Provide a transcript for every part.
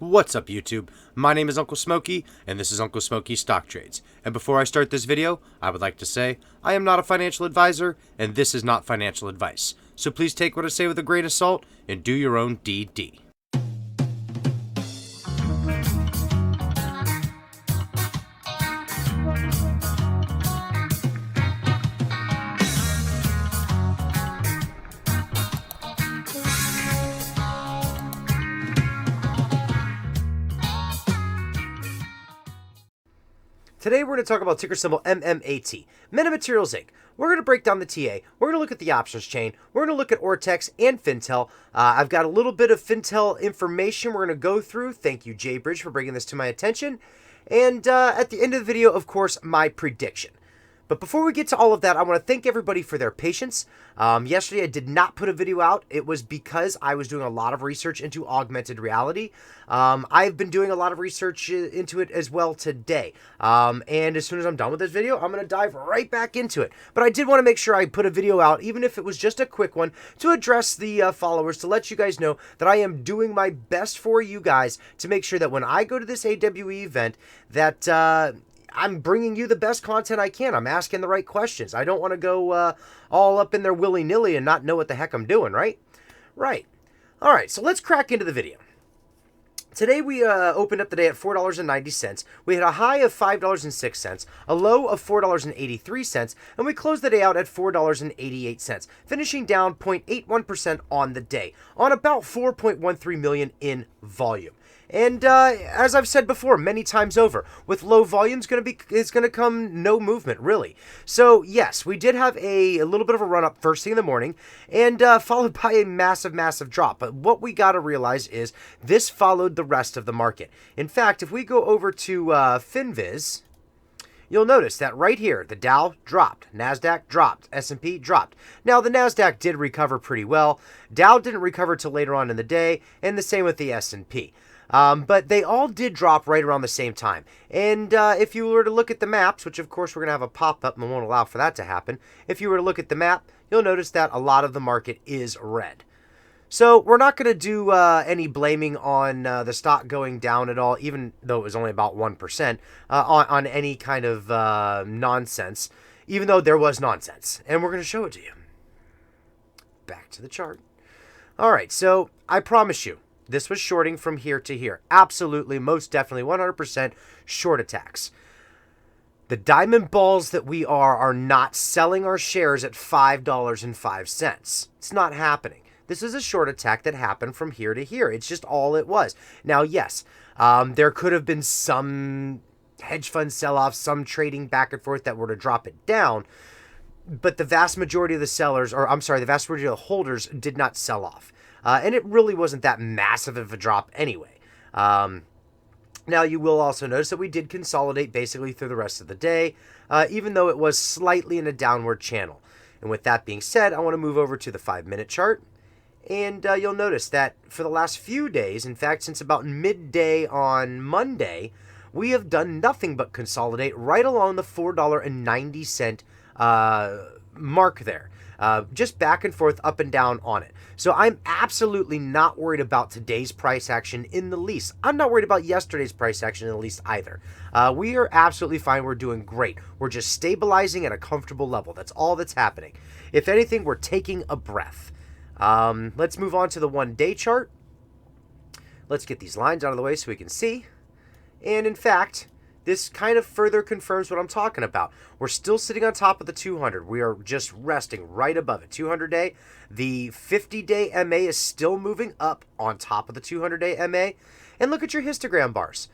What's up, YouTube? My name is Uncle Smokey, and this is Uncle Smokey Stock Trades. And before I start this video, I would like to say, I am not a financial advisor, and this is not financial advice. So please take what I say with a grain of salt, and do your own DD. Today we're going to talk about ticker symbol MMAT, Meta Materials Inc. We're going to break down the TA, we're going to look at the options chain, we're going to look at Ortex and Fintel. I've got a little bit of Fintel information we're going to go through. Thank you, Jbridge, for bringing this to my attention. And at the end of the video, of course, my prediction. But before we get to all of that, I want to thank everybody for their patience. Yesterday, I did not put a video out. It was because I was doing a lot of research into augmented reality. I've been doing a lot of research into it as well today. And as soon as I'm done with this video, I'm going to dive right back into it. But I did want to make sure I put a video out, even if it was just a quick one, to address the followers, to let you guys know that I am doing my best for you guys to make sure that when I go to this AWE event, that I'm bringing you the best content I can. I'm asking the right questions. I don't want to go all up in there willy-nilly and not know what the heck I'm doing, right? Right. All right, so let's crack into the video. Today we opened up the day at $4.90. We had a high of $5.06, a low of $4.83, and we closed the day out at $4.88, finishing down 0.81% on the day, on about 4.13 million in volume. And as I've said before many times over, with low volume, it's going to come no movement, really. So, yes, we did have a little bit of a run-up first thing in the morning, and followed by a massive, massive drop. But what we got to realize is this followed the rest of the market. In fact, if we go over to FinViz, you'll notice that right here, the Dow dropped, NASDAQ dropped, S&P dropped. Now, the NASDAQ did recover pretty well. Dow didn't recover till later on in the day, and the same with the S&P. But they all did drop right around the same time. And if you were to look at the maps, which of course we're going to have a pop-up and won't allow for that to happen, if you were to look at the map, you'll notice that a lot of the market is red. So we're not going to do any blaming on the stock going down at all, even though it was only about 1%, on any kind of nonsense, even though there was nonsense. And we're going to show it to you. Back to the chart. All right, so I promise you, this was shorting from here to here. Absolutely, most definitely, 100% short attacks. The diamond balls that we are not selling our shares at $5.05. It's not happening. This is a short attack that happened from here to here. It's just all it was. Now, yes, there could have been some hedge fund sell-off, some trading back and forth that were to drop it down, but the vast majority of the sellers, or I'm sorry, the vast majority of the holders did not sell off. And it really wasn't that massive of a drop anyway. Now, you will also notice that we did consolidate basically through the rest of the day, even though it was slightly in a downward channel. And with that being said, I want to move over to the 5-minute chart. And you'll notice that for the last few days, in fact, since about midday on Monday, we have done nothing but consolidate right along the $4.90 mark there. Just back and forth, up and down on it. So I'm absolutely not worried about today's price action in the least. I'm not worried about yesterday's price action in the least either. We are absolutely fine. We're doing great. We're just stabilizing at a comfortable level. That's all that's happening. If anything, we're taking a breath. Let's move on to the 1-day chart. Let's get these lines out of the way so we can see. And in fact, this kind of further confirms what I'm talking about. We're still sitting on top of the 200. We are just resting right above it. 200-day. The 50-day MA is still moving up on top of the 200-day MA. And look at your histogram bars.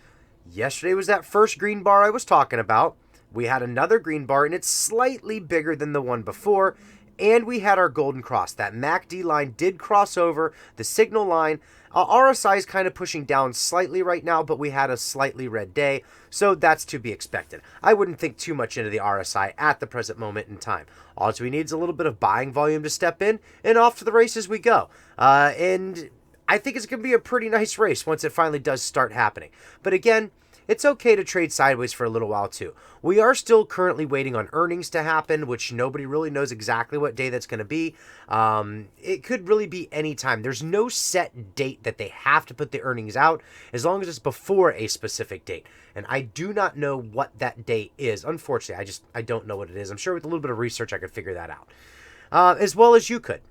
Yesterday was that first green bar I was talking about. We had another green bar, and it's slightly bigger than the one before. And we had our golden cross. That MACD line did cross over the signal line. RSI is kind of pushing down slightly right now, but we had a slightly red day, so that's to be expected. I wouldn't think too much into the RSI at the present moment in time. All we need is a little bit of buying volume to step in, and off to the races we go. And I think it's going to be a pretty nice race once it finally does start happening. But again, it's okay to trade sideways for a little while too. We are still currently waiting on earnings to happen, which nobody really knows exactly what day that's going to be. It could really be any time. There's no set date that they have to put the earnings out, as long as it's before a specific date. And I do not know what that date is. Unfortunately, I don't know what it is. I'm sure with a little bit of research I could figure that out, as well as you could.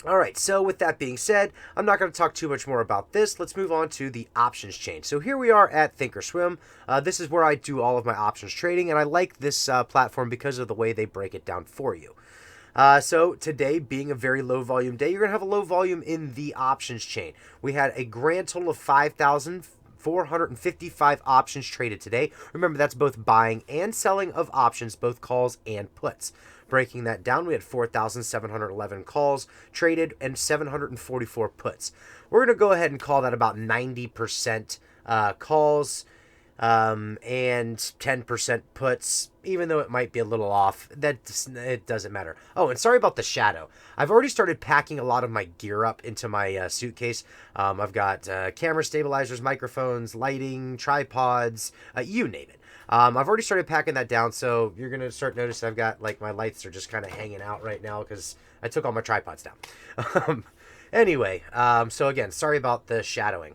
All right, so with that being said, I'm not going to talk too much more about this. Let's move on to the options chain. So here we are at Thinkorswim. This is where I do all of my options trading, and I like this platform because of the way they break it down for you. So today, being a very low volume day, you're going to have a low volume in the options chain. We had a grand total of 5,455 options traded today. Remember, that's both buying and selling of options, both calls and puts. Breaking that down, we had 4,711 calls traded and 744 puts. We're going to go ahead and call that about 90% calls and 10% puts, even though it might be a little off. It doesn't matter. Oh, and sorry about the shadow. I've already started packing a lot of my gear up into my suitcase. I've got camera stabilizers, microphones, lighting, tripods, you name it. I've already started packing that down, so you're going to start noticing I've got, like, my lights are just kind of hanging out right now because I took all my tripods down. Anyway, so again, sorry about the shadowing.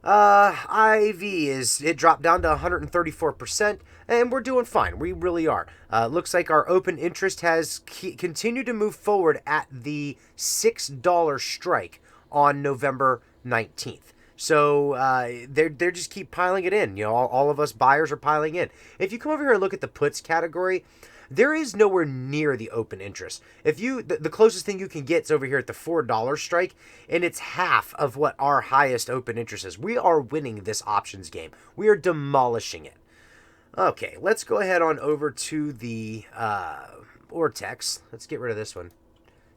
It dropped down to 134%, and we're doing fine. We really are. Looks like our open interest has continued to move forward at the $6 strike on November 19th. So they're just keep piling it in. You know, all of us buyers are piling in. If you come over here and look at the puts category, there is nowhere near the open interest. If you the closest thing you can get is over here at the $4 strike, and it's half of what our highest open interest is. We are winning this options game. We are demolishing it. Okay, let's go ahead on over to the Ortex. Let's get rid of this one.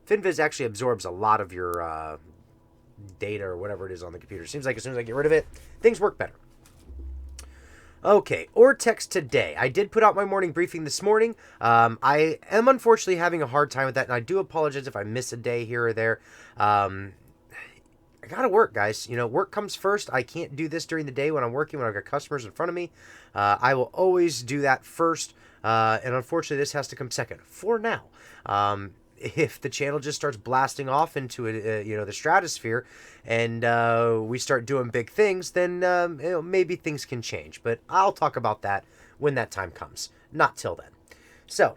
FinViz actually absorbs a lot of your data or whatever it is on the computer. Seems like as soon as I get rid of it, things work better. Okay, Ortex today. I did put out my morning briefing this morning. I am unfortunately having a hard time with that, and I do apologize if I miss a day here or there. I gotta work, guys. You know, work comes first. I can't do this during the day when I'm working, when I've got customers in front of me. I will always do that first, and unfortunately this has to come second for now. If the channel just starts blasting off into the stratosphere, and we start doing big things, then maybe things can change. But I'll talk about that when that time comes. Not till then. So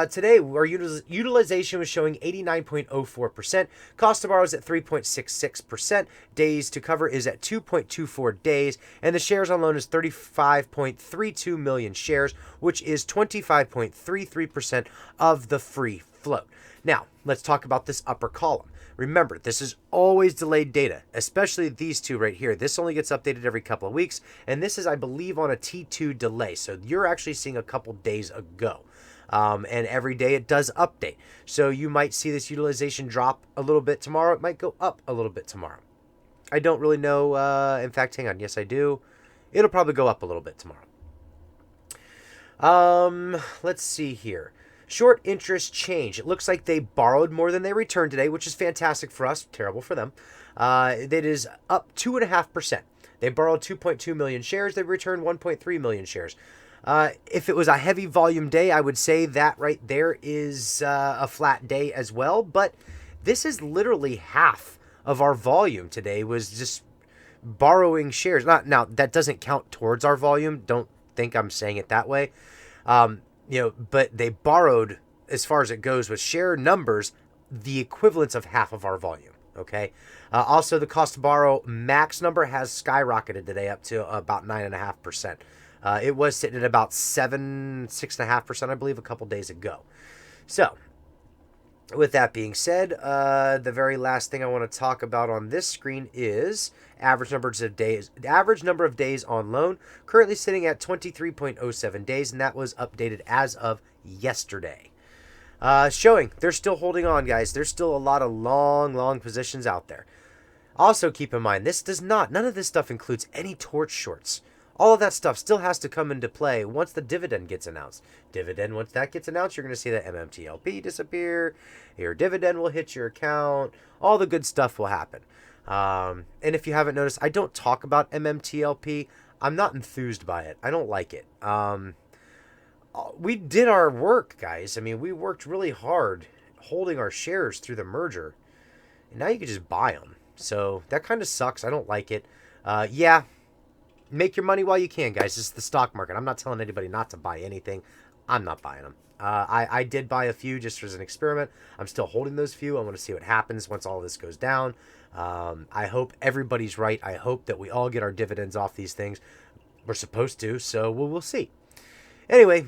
today our utilization was showing 89.04%. Cost to borrow is at 3.66%. Days to cover is at 2.24 days, and the shares on loan is 35.32 million shares, which is 25.33% of the free float. Now, let's talk about this upper column. Remember, this is always delayed data, especially these two right here. This only gets updated every couple of weeks, and this is, I believe, on a T2 delay. So you're actually seeing a couple days ago. And every day it does update. So you might see this utilization drop a little bit tomorrow. It might go up a little bit tomorrow. I don't really know. In fact, hang on. Yes, I do. It'll probably go up a little bit tomorrow. Let's see here. Short interest change. It looks like they borrowed more than they returned today, which is fantastic for us. Terrible for them. That is up 2.5%. They borrowed 2.2 million shares. They returned 1.3 million shares. If it was a heavy volume day, I would say that right there is a flat day as well. But this is literally half of our volume today was just borrowing shares. Now, that doesn't count towards our volume. Don't think I'm saying it that way. But they borrowed, as far as it goes with share numbers, the equivalence of half of our volume. Okay. Also, the cost to borrow max number has skyrocketed today up to about 9.5%. It was sitting at about 6.5%, I believe, a couple days ago. So, with that being said, the very last thing I want to talk about on this screen is average number of days on loan, currently sitting at 23.07 days, and that was updated as of yesterday. Showing they're still holding on, guys. There's still a lot of long positions out there. Also, keep in mind, none of this stuff includes any torch shorts. All of that stuff still has to come into play once the dividend gets announced. Once that gets announced, you're going to see that MMTLP disappear. Your dividend will hit your account. All the good stuff will happen. And if you haven't noticed, I don't talk about MMTLP. I'm not enthused by it. I don't like it. We did our work, guys. I mean, we worked really hard holding our shares through the merger. And now you can just buy them. So that kind of sucks. I don't like it. Yeah, make your money while you can, guys. This is the stock market. I'm not telling anybody not to buy anything. I'm not buying them. I did buy a few just as an experiment. I'm still holding those few. I want to see what happens once all this goes down. I hope everybody's right. I hope that we all get our dividends off these things. We're supposed to, so we'll see. Anyway,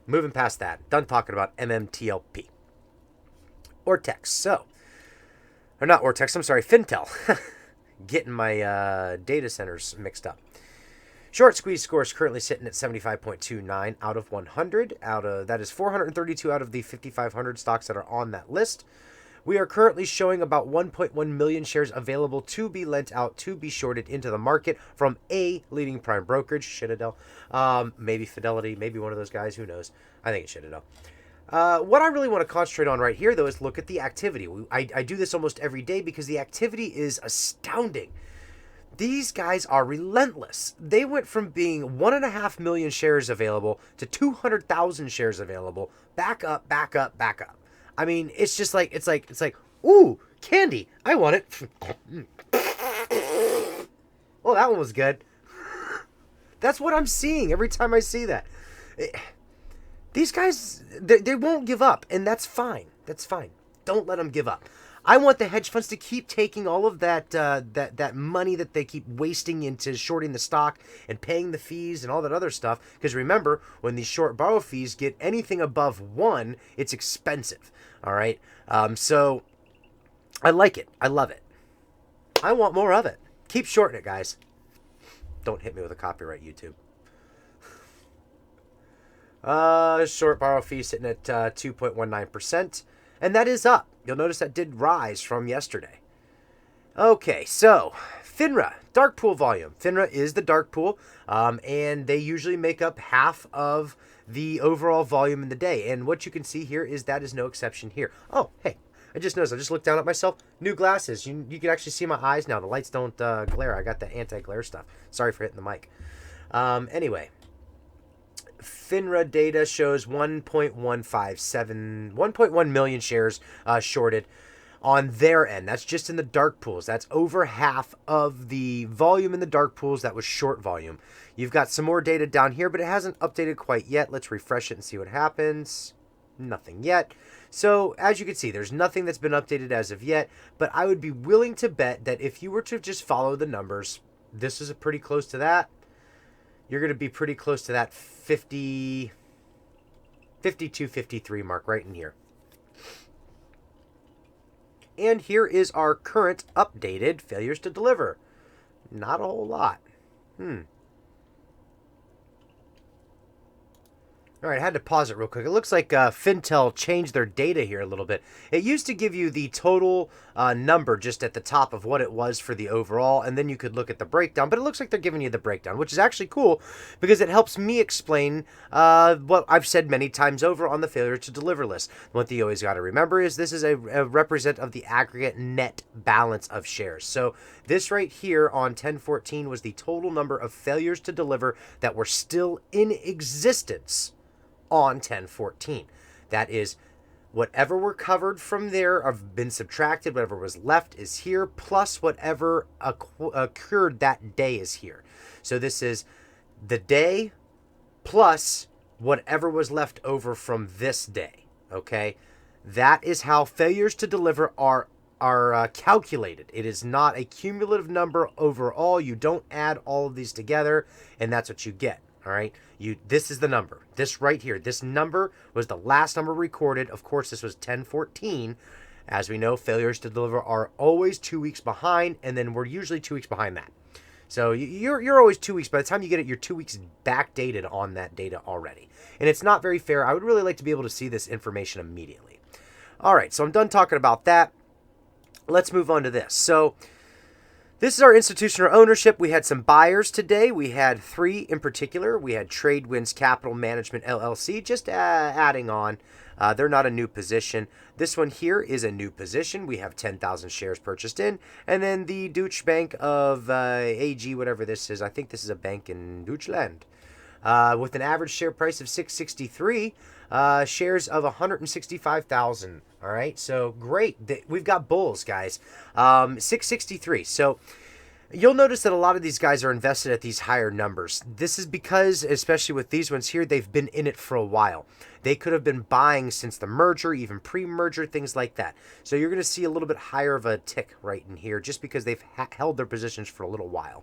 moving past that. Done talking about MMTLP. Ortex. So, or not Ortex, I'm sorry, Fintel. Getting my data centers mixed up. Short squeeze score is currently sitting at 75.29 out of 100. That is 432 out of the 5,500 stocks that are on that list. We are currently showing about 1.1 million shares available to be lent out, to be shorted into the market from a leading prime brokerage, Citadel, maybe Fidelity, maybe one of those guys, who knows. I think it's Citadel. What I really want to concentrate on right here, though, is look at the activity. I do this almost every day because the activity is astounding. These guys are relentless. They went from being 1.5 million shares available to 200,000 shares available, back up, back up, back up. I mean, it's just like, it's like, ooh, candy, I want it. Oh, that one was good. That's what I'm seeing every time I see that. These guys, they won't give up, and that's fine. That's fine. Don't let them give up. I want the hedge funds to keep taking all of that money that they keep wasting into shorting the stock and paying the fees and all that other stuff. Because remember, when these short borrow fees get anything above 1, it's expensive. All right. So I like it. I love it. I want more of it. Keep shorting it, guys. Don't hit me with a copyright, YouTube. Short borrow fee sitting at 2.19%. And that is up. You'll notice that did rise from yesterday. Okay, so FINRA, dark pool volume. FINRA is the dark pool, and they usually make up half of the overall volume in the day. And what you can see here is that is no exception here. Oh, hey, I just noticed. I just looked down at myself. New glasses. You can actually see my eyes now. The lights don't glare. I got the anti-glare stuff. Sorry for hitting the mic. Anyway. FINRA data shows 1.1 million shares shorted on their end. That's just in the dark pools. That's over half of the volume in the dark pools that was short volume. You've got some more data down here, but it hasn't updated quite yet. Let's refresh it and see what happens. Nothing yet. So as you can see, there's nothing that's been updated as of yet, but I would be willing to bet that if you were to just follow the numbers, this is pretty close to that. You're going to be pretty close to that 52, 53 mark right in here. And here is our current updated failures to deliver. Not a whole lot. All right, I had to pause it real quick. It looks like Fintel changed their data here a little bit. It used to give you the total number just at the top of what it was for the overall, and then you could look at the breakdown. But it looks like they're giving you the breakdown, which is actually cool because it helps me explain what I've said many times over on the failure to deliver list. What you always got to remember is this is a represent of the aggregate net balance of shares. So this right here on 1014 was the total number of failures to deliver that were still in existence on 1014. That is, whatever were covered from there have been subtracted. Whatever was left is here, plus whatever occurred that day is here. So this is the day plus whatever was left over from this day. Okay, that is how failures to deliver are calculated. It is not a cumulative number overall. You don't add all of these together, and that's what you get. All right, this is the number. This right here, this number was the last number recorded. Of course, this was 1014. As we know, failures to deliver are always 2 weeks behind, and then we're usually 2 weeks behind that. So you're always 2 weeks. By the time you get it, you're 2 weeks backdated on that data already. And it's not very fair. I would really like to be able to see this information immediately. All right, so I'm done talking about that. Let's move on to this. So This is our institutional ownership. We had some buyers today. We had 3 in particular. We had Tradewinds Capital Management LLC, just adding on. They're not a new position. This one here is a new position. We have 10,000 shares purchased in. And then the Deutsche Bank of AG, whatever this is. I think this is a bank in Deutschland. With an average share price of 663, shares of 165,000. All right, so great. We've got bulls, guys. 663. So you'll notice that a lot of these guys are invested at these higher numbers. This is because, especially with these ones here, they've been in it for a while. They could have been buying since the merger, even pre-merger, things like that. So you're going to see a little bit higher of a tick right in here just because they've held their positions for a little while.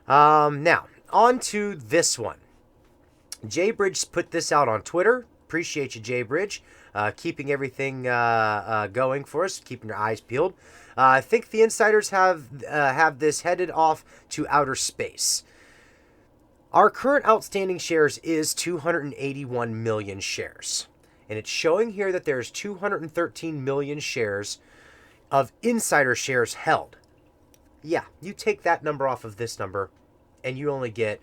Now, on to this one. Jay Bridge put this out on Twitter. Appreciate you, Jay Bridge, keeping everything going for us, keeping your eyes peeled. I think the insiders have this headed off to outer space. Our current outstanding shares is 281 million shares. And it's showing here that there's 213 million shares of insider shares held. Yeah, you take that number off of this number, and you only get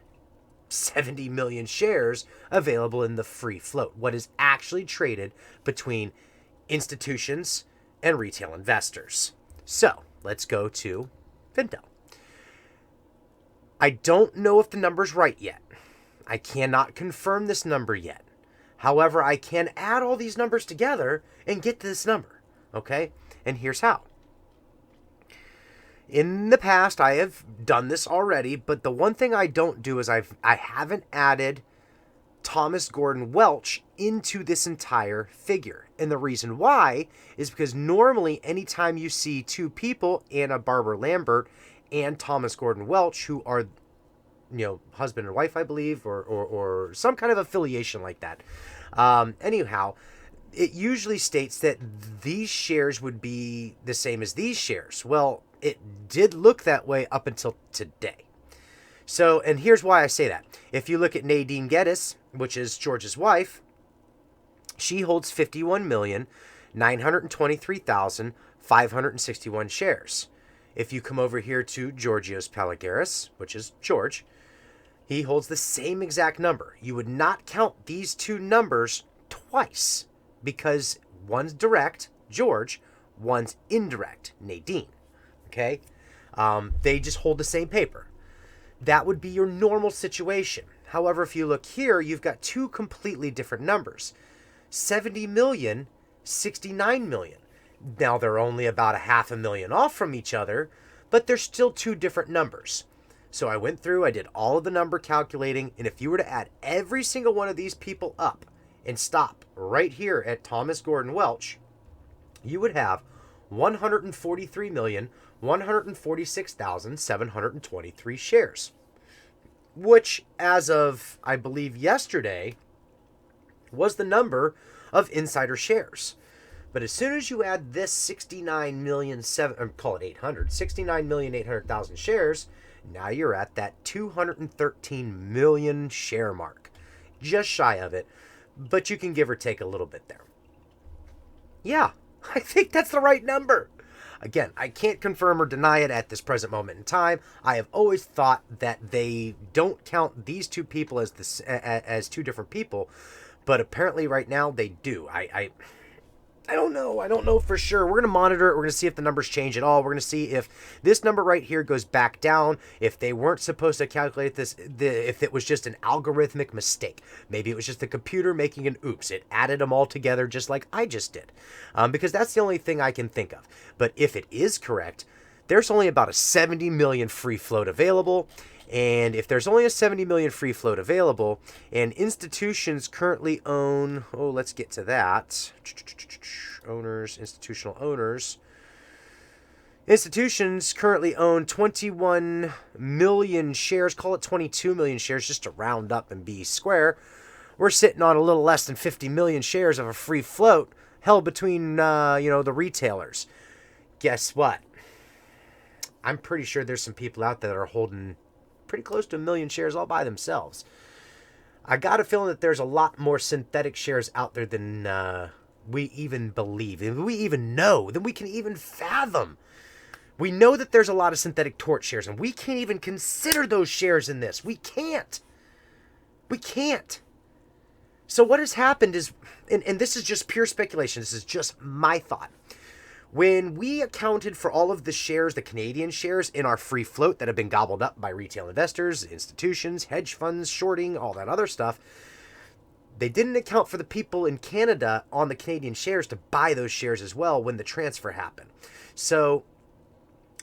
70 million shares available in the free float, what is actually traded between institutions and retail investors. So let's go to Fintel. I don't know if the number's right yet. I cannot confirm this number yet. However, I can add all these numbers together and get to this number. Okay? And here's how. In the past, I have done this already, but the one thing I don't do is I haven't added Thomas Gordon Welch into this entire figure. And the reason why is because normally anytime you see 2 people, Anna Barbara Lambert and Thomas Gordon Welch, who are, husband and wife, I believe, or some kind of affiliation like that. Anyhow, it usually states that these shares would be the same as these shares. Well, it did look that way up until today. So, and here's why I say that. If you look at Nadine Geddes, which is George's wife, she holds 51,923,561 shares. If you come over here to Georgios Palagaris, which is George, he holds the same exact number. You would not count these 2 numbers twice because one's direct, George, one's indirect, Nadine. Okay? They just hold the same paper. That would be your normal situation. However, if you look here, you've got 2 completely different numbers. 70 million, 69 million. Now, they're only about 500,000 off from each other, but they're still 2 different numbers. So I went through, I did all of the number calculating, and if you were to add every single one of these people up and stop right here at Thomas Gordon Welch, you would have 143,146,723 shares, which as of, I believe, yesterday, was the number of insider shares. But as soon as you add this 69,800,000 shares, now you're at that 213 million share mark. Just shy of it, but you can give or take a little bit there. Yeah, I think that's the right number. Again, I can't confirm or deny it at this present moment in time. I have always thought that they don't count these 2 people as 2 different people, but apparently right now they do. I don't know. I don't know for sure. We're going to monitor it. We're going to see if the numbers change at all. We're going to see if this number right here goes back down, if they weren't supposed to calculate this, if it was just an algorithmic mistake. Maybe it was just the computer making an oops. It added them all together just like I just did, because that's the only thing I can think of. But if it is correct, there's only about a 70 million free float available. And if there's only a 70 million free float available, and institutions currently own, let's get to that. Institutional owners. Institutions currently own 21 million shares, call it 22 million shares, just to round up and be square. We're sitting on a little less than 50 million shares of a free float held between, the retailers. Guess what? I'm pretty sure there's some people out there that are holding pretty close to 1 million shares all by themselves. I got a feeling that there's a lot more synthetic shares out there than we even believe, and we even know, than we can even fathom. We know that there's a lot of synthetic tort shares, and we can't even consider those shares in this. We can't. We can't. So what has happened is, and this is just pure speculation, this is just my thought. When we accounted for all of the shares, the Canadian shares in our free float that have been gobbled up by retail investors, institutions, hedge funds, shorting, all that other stuff, they didn't account for the people in Canada on the Canadian shares to buy those shares as well when the transfer happened. So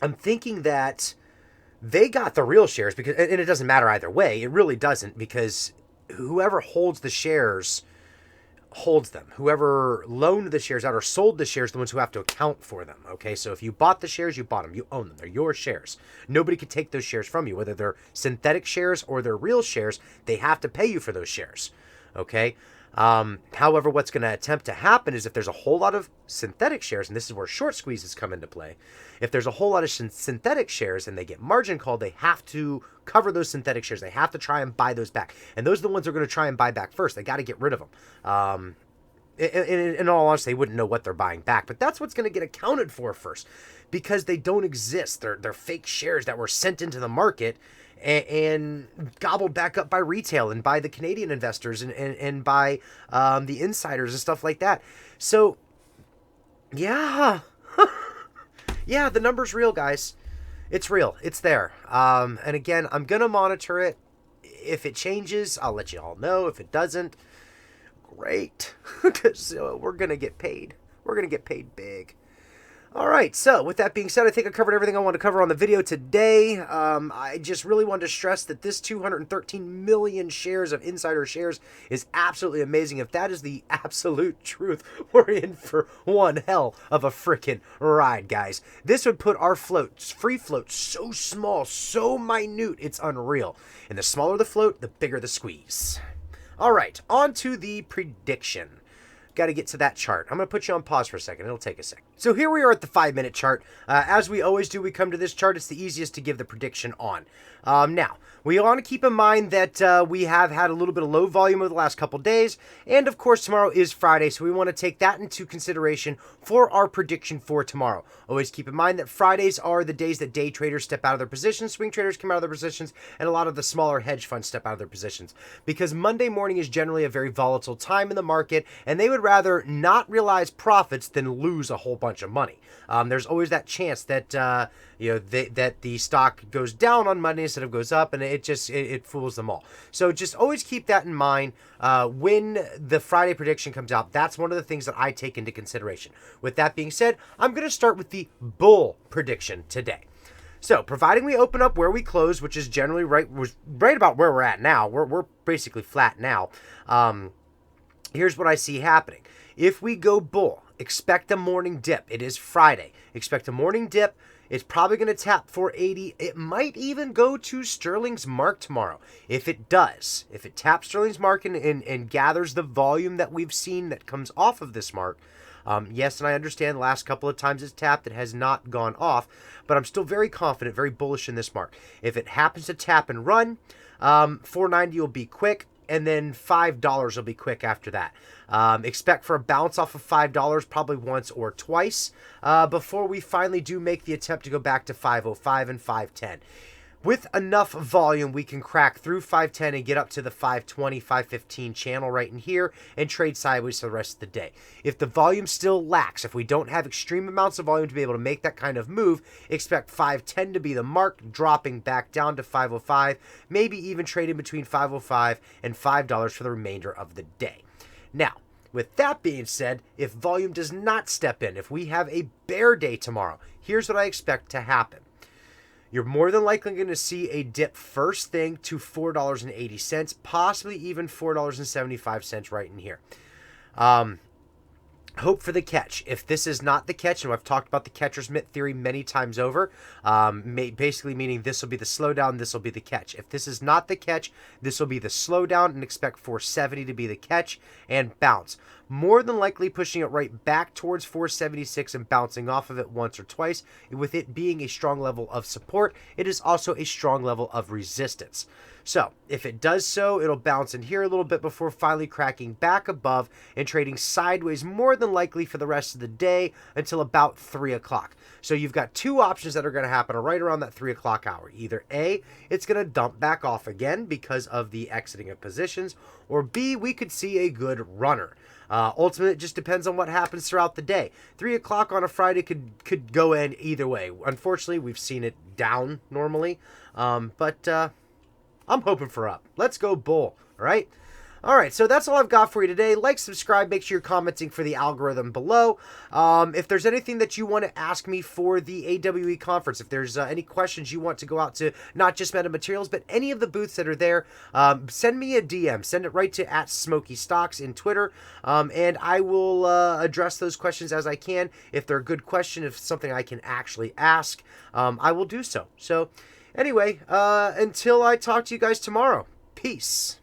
I'm thinking that they got the real shares, because, and it doesn't matter either way. It really doesn't, because whoever holds the shares holds them. Whoever loaned the shares out or sold the shares, the ones who have to account for them. Okay, so if you bought the shares, you bought them. You own them. They're your shares. Nobody can take those shares from you, whether they're synthetic shares or they're real shares. They have to pay you for those shares. Okay. However, what's going to attempt to happen is if there's a whole lot of synthetic shares, and this is where short squeezes come into play. If there's a whole lot of synthetic shares and they get margin called, they have to cover those synthetic shares. They have to try and buy those back. And those are the ones they're going to try and buy back first. They got to get rid of them. In all honesty, they wouldn't know what they're buying back, but that's what's going to get accounted for first, because they don't exist. They're fake shares that were sent into the market and gobbled back up by retail and by the Canadian investors and by the insiders and stuff like that. So, yeah. Yeah, the number's real, guys. It's real. It's there. And again, I'm going to monitor it. If it changes, I'll let you all know. If it doesn't, great. Because we're going to get paid. We're going to get paid big. All right, so with that being said, I think I covered everything I wanted to cover on the video today. I just really wanted to stress that this 213 million shares of insider shares is absolutely amazing. If that is the absolute truth, we're in for one hell of a frickin' ride, guys. This would put our float, free float, so small, so minute, it's unreal. And the smaller the float, the bigger the squeeze. All right, on to the prediction. Got to get to that chart. I'm going to put you on pause for a second. It'll take a sec. So here we are at the 5-minute chart. As we always do, we come to this chart. It's the easiest to give the prediction on. Now, we want to keep in mind that we have had a little bit of low volume over the last couple days. And of course, tomorrow is Friday. So we want to take that into consideration for our prediction for tomorrow. Always keep in mind that Fridays are the days that day traders step out of their positions, swing traders come out of their positions, and a lot of the smaller hedge funds step out of their positions. Because Monday morning is generally a very volatile time in the market, and they would rather not realize profits than lose a whole bunch of money. There's always that chance that that the stock goes down on Monday instead of goes up, and it fools them all. So just always keep that in mind when the Friday prediction comes out. That's one of the things that I take into consideration. With that being said, I'm going to start with the bull prediction today. So, providing we open up where we close, which is generally right about where we're at now. We're basically flat now. Here's what I see happening. If we go bull, expect a morning dip. It is Friday. Expect a morning dip. It's probably going to tap 480. It might even go to Sterling's mark tomorrow. If it does, if it taps Sterling's mark and gathers the volume that we've seen that comes off of this mark, yes, and I understand the last couple of times it's tapped, it has not gone off, but I'm still very confident, very bullish in this mark. If it happens to tap and run, 490 will be quick, and then $5 will be quick after that. Expect for a bounce off of $5 probably once or twice before we finally do make the attempt to go back to 505 and 510. With enough volume, we can crack through 510 and get up to the 520, 515 channel right in here and trade sideways for the rest of the day. If the volume still lacks, if we don't have extreme amounts of volume to be able to make that kind of move, expect 510 to be the mark, dropping back down to 505, maybe even trading between 505 and $5 for the remainder of the day. Now, with that being said, if volume does not step in, if we have a bear day tomorrow, here's what I expect to happen. You're more than likely going to see a dip first thing to $4.80, possibly even $4.75 right in here. Hope for the catch. If this is not the catch, and I've talked about the catcher's mitt theory many times over, basically meaning this will be the slowdown, this will be the catch. If this is not the catch, this will be the slowdown, and expect 470 to be the catch and bounce. more than likely pushing it right back towards 476 and bouncing off of it once or twice. With it being a strong level of support, it is also a strong level of resistance. So if it does so, it'll bounce in here a little bit before finally cracking back above and trading sideways more than likely for the rest of the day until about 3 o'clock. So you've got two options that are going to happen right around that 3 o'clock hour. Either A, it's going to dump back off again because of the exiting of positions, or B, we could see a good runner. Ultimately, it just depends on what happens throughout the day. 3 o'clock on a Friday could go in either way. Unfortunately, we've seen it down normally, but I'm hoping for up. Let's go bull, all right? All right, so that's all I've got for you today. Like, subscribe, make sure you're commenting for the algorithm below. If there's anything that you want to ask me for the AWE conference, if there's any questions you want to go out to, not just Metamaterials, but any of the booths that are there, send me a DM. Send it right to @SmokeyStocks in Twitter, and I will address those questions as I can. If they're a good question, if it's something I can actually ask, I will do so. So anyway, until I talk to you guys tomorrow, peace.